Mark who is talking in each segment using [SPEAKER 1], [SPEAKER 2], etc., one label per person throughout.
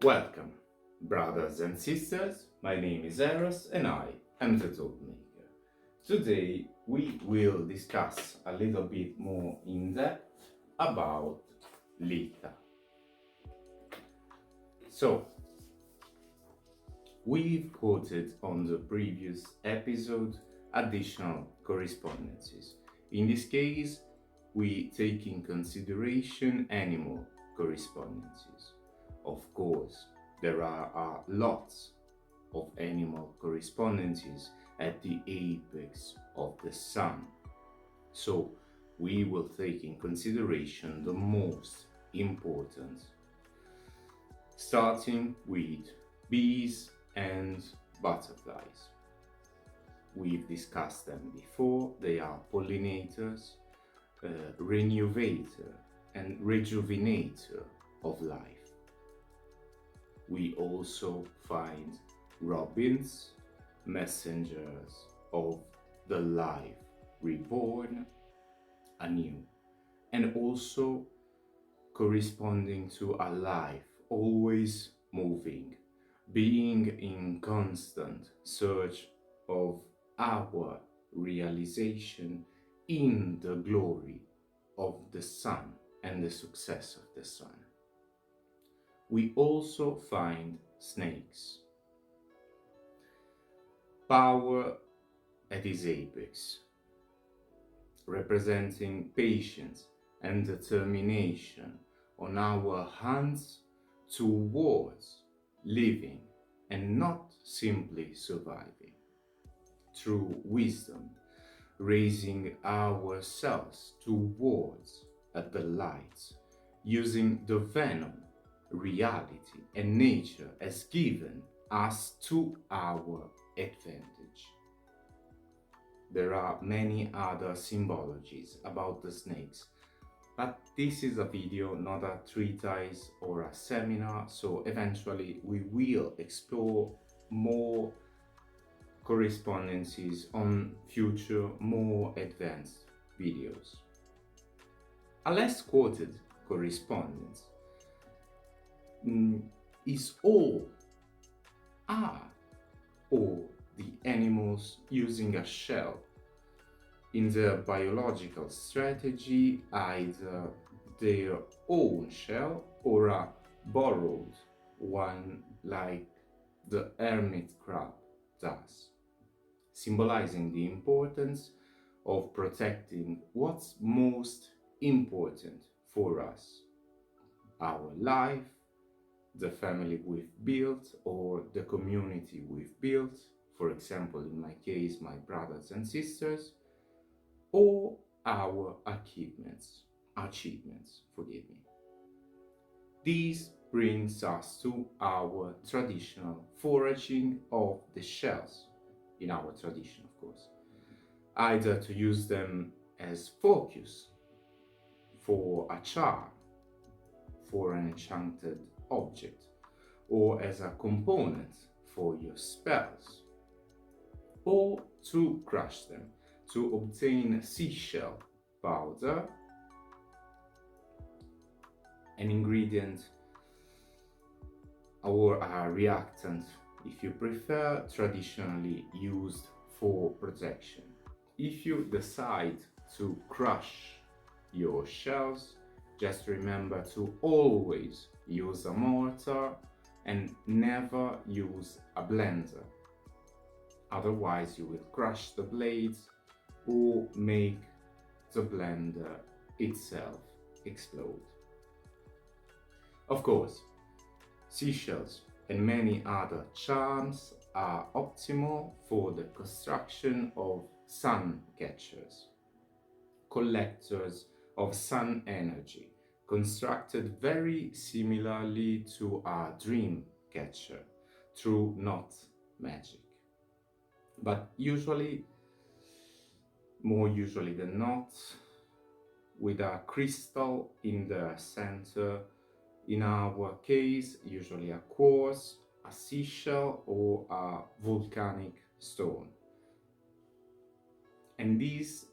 [SPEAKER 1] Welcome, brothers and sisters. My name is Eros and I am the Talkmaker. Today we will discuss a little bit more in depth about Lita. So, we've quoted on the previous episode additional correspondences. In this case, we take in consideration animal correspondences. Of course, there are lots of animal correspondences at the apex of the sun. So we will take in consideration the most important, starting with bees and butterflies. We've discussed them before. They are pollinators, renovator and rejuvenator of life. We also find robins, messengers of the life reborn anew, and also corresponding to a life always moving, being in constant search of our realization in the glory of the sun and the success of the sun. We also find snakes. Power at its apex, representing patience and determination on our hands towards living and not simply surviving. Through wisdom, raising ourselves towards the light, using the venom reality and nature has given us to our advantage. There are many other symbologies about the snakes, but this is a video, not a treatise or a seminar, so eventually we will explore more correspondences on future, more advanced videos. A less quoted correspondence is are all the animals using a shell in their biological strategy, either their own shell or a borrowed one like the hermit crab does, symbolizing the importance of protecting what's most important for us: our life, the family we've built, or the community we've built, for example, in my case, my brothers and sisters, or our achievements, forgive me. This brings us to our traditional foraging of the shells, in our tradition, of course, either to use them as focus for a charm, for an enchanted object, or as a component for your spells, or to crush them to obtain seashell powder, an ingredient or a reactant, if you prefer, traditionally used for protection. If you decide to crush your shells, just remember to always use a mortar and never use a blender. Otherwise you will crush the blades or make the blender itself explode. Of course, seashells and many other charms are optimal for the construction of sun catchers, collectors of sun energy, constructed very similarly to a dream catcher through not magic. But more usually than not, with a crystal in the center, in our case, usually a quartz, a seashell, or a volcanic stone. And this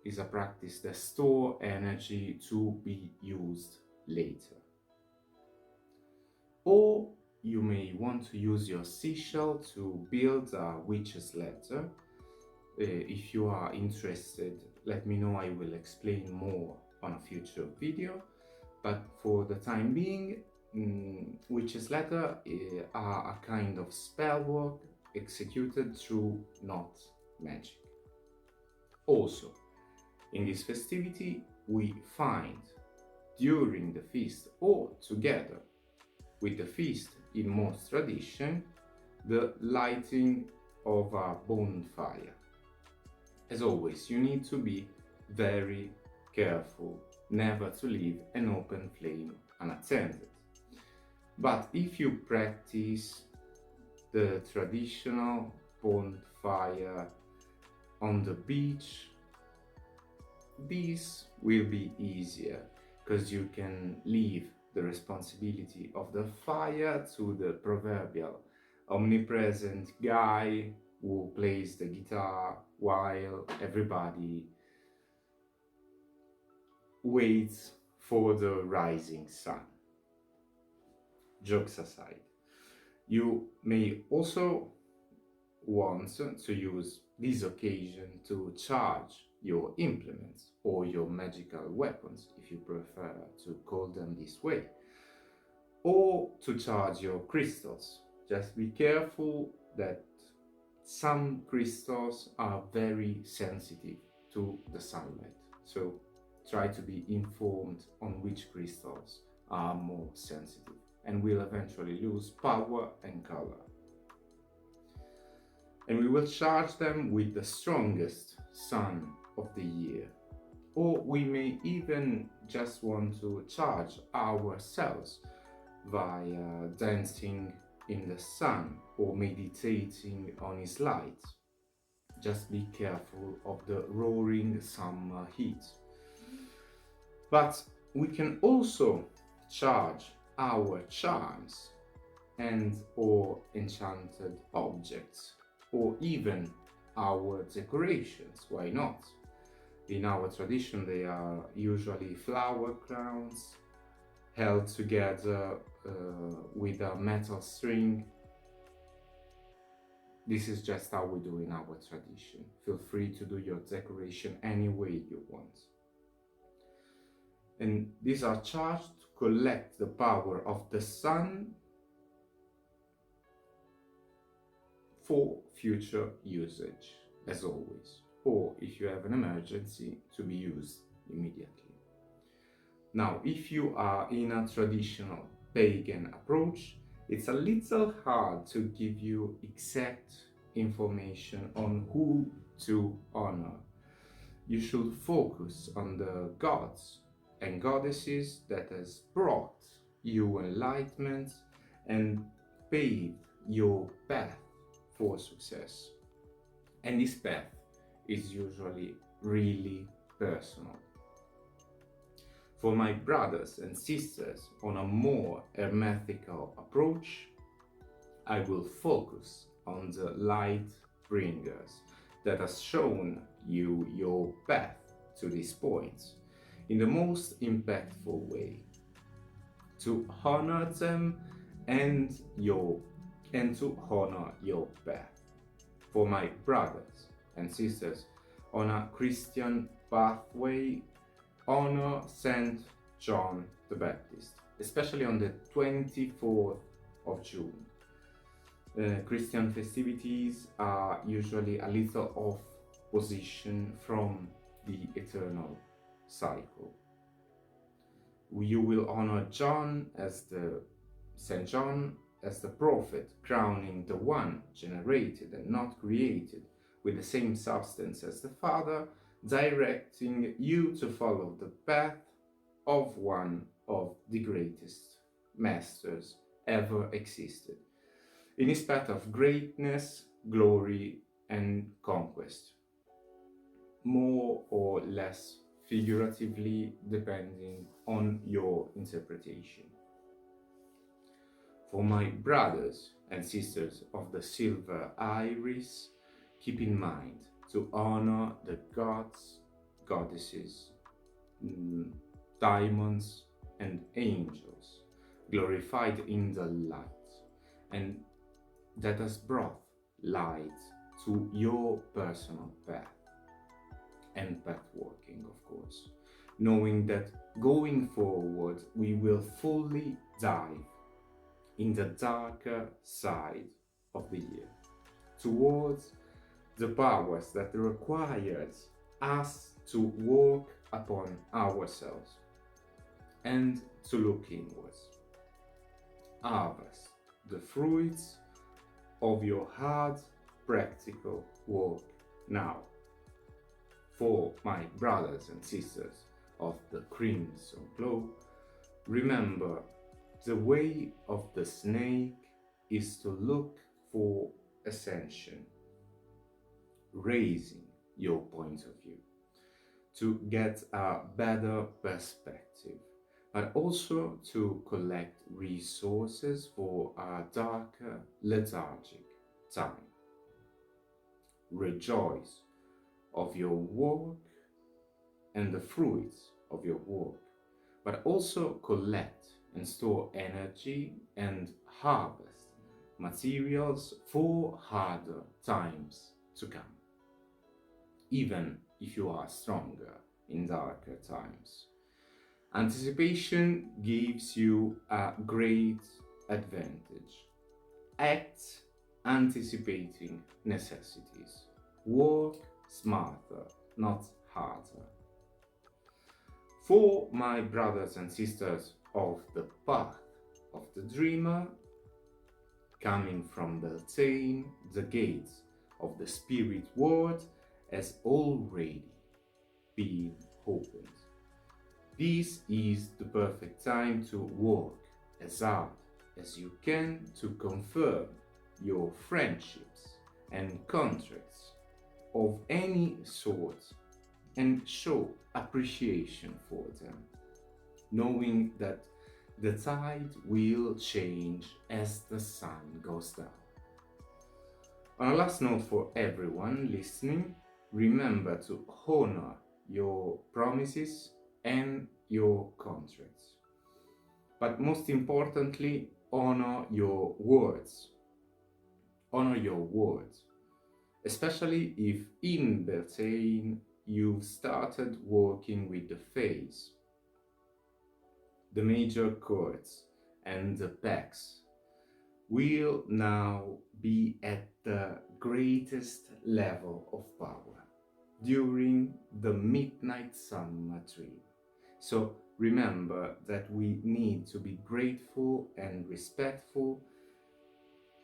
[SPEAKER 1] is a practice that stores energy to be used later. Or you may want to use your seashell to build a witch's ladder. If you are interested, let me know, I will explain more on a future video. But for the time being, witch's ladder are a kind of spell work executed through not magic. Also, in this festivity, we find during the feast or together with the feast in most tradition, the lighting of a bonfire. As always, you need to be very careful never to leave an open flame unattended. But if you practice the traditional bonfire on the beach, this will be easier because you can leave the responsibility of the fire to the proverbial omnipresent guy who plays the guitar while everybody waits for the rising sun. Jokes aside, you may also want to use this occasion to charge your implements or your magical weapons, if you prefer to call them this way, or to charge your crystals. Just be careful that some crystals are very sensitive to the sunlight, so try to be informed on which crystals are more sensitive and will eventually lose power and color. And we will charge them with the strongest sun of the year. Or we may even just want to charge ourselves via dancing in the sun or meditating on his light. Just be careful of the roaring summer heat. But we can also charge our charms and or enchanted objects, or even our decorations, why not? In our tradition, they are usually flower crowns held together with a metal string. This is just how we do in our tradition. Feel free to do your decoration any way you want. And these are charged to collect the power of the sun for future usage, as always, or if you have an emergency, to be used immediately. Now, if you are in a traditional pagan approach, it's a little hard to give you exact information on who to honor. You should focus on the gods and goddesses that has brought you enlightenment and paved your path for success. And this path is usually really personal. For my brothers and sisters on a more hermetical approach, I will focus on the light bringers that has shown you your path to this point in the most impactful way, to honor them and to honor your path. For my brothers and sisters on a Christian pathway, honor Saint John the Baptist, especially on the 24th of June. Christian festivities are usually a little off position from the eternal cycle. You will honor Saint John as the prophet, crowning the one generated and not created with the same substance as the Father, directing you to follow the path of one of the greatest masters ever existed, in his path of greatness, glory, and conquest, more or less figuratively depending on your interpretation. For my brothers and sisters of the silver iris, keep in mind to honor the gods, goddesses, diamonds, and angels glorified in the light, and that has brought light to your personal path and path working, of course, knowing that going forward we will fully dive in the darker side of the year towards the powers that requires us to work upon ourselves and to look inwards, harvest the fruits of your hard practical work now. For my brothers and sisters of the Crimson Glow, remember, the way of the snake is to look for ascension, raising your point of view, to get a better perspective, but also to collect resources for a darker, lethargic time. Rejoice of your work and the fruits of your work, but also collect and store energy and harvest materials for harder times to come, even if you are stronger in darker times. Anticipation gives you a great advantage. Act anticipating necessities. Work smarter, not harder. For my brothers and sisters of the path of the dreamer, coming from Beltane, the gates of the spirit world has already been opened. This is the perfect time to work as hard as you can to confirm your friendships and contracts of any sort and show appreciation for them, knowing that the tide will change as the sun goes down. On a last note for everyone listening, remember to honor your promises and your contracts. But most importantly, honor your words. Honor your words, especially if in Beltane you've started working with the Fays, the major chords and the packs will now be at the greatest level of power during the midnight summer dream. So remember that we need to be grateful and respectful,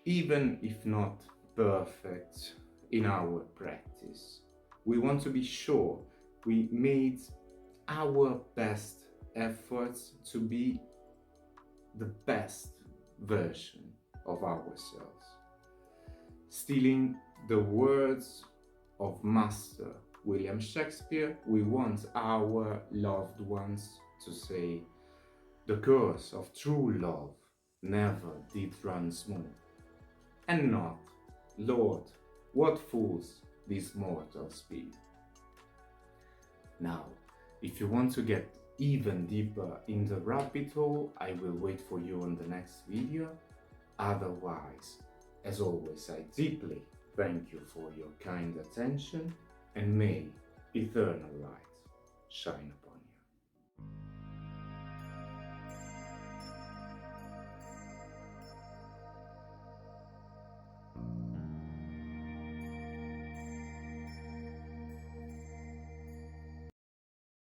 [SPEAKER 1] even if not perfect in our practice. We want to be sure we made our best efforts to be the best version of ourselves. Stealing the words of Master William Shakespeare, we want our loved ones to say, "The course of true love never did run smooth," and not, "Lord, what fools these mortals be." Now, if you want to get even deeper in the rabbit hole, I will wait for you on the next video. Otherwise, as always, I deeply thank you for your kind attention, and may eternal light shine upon you.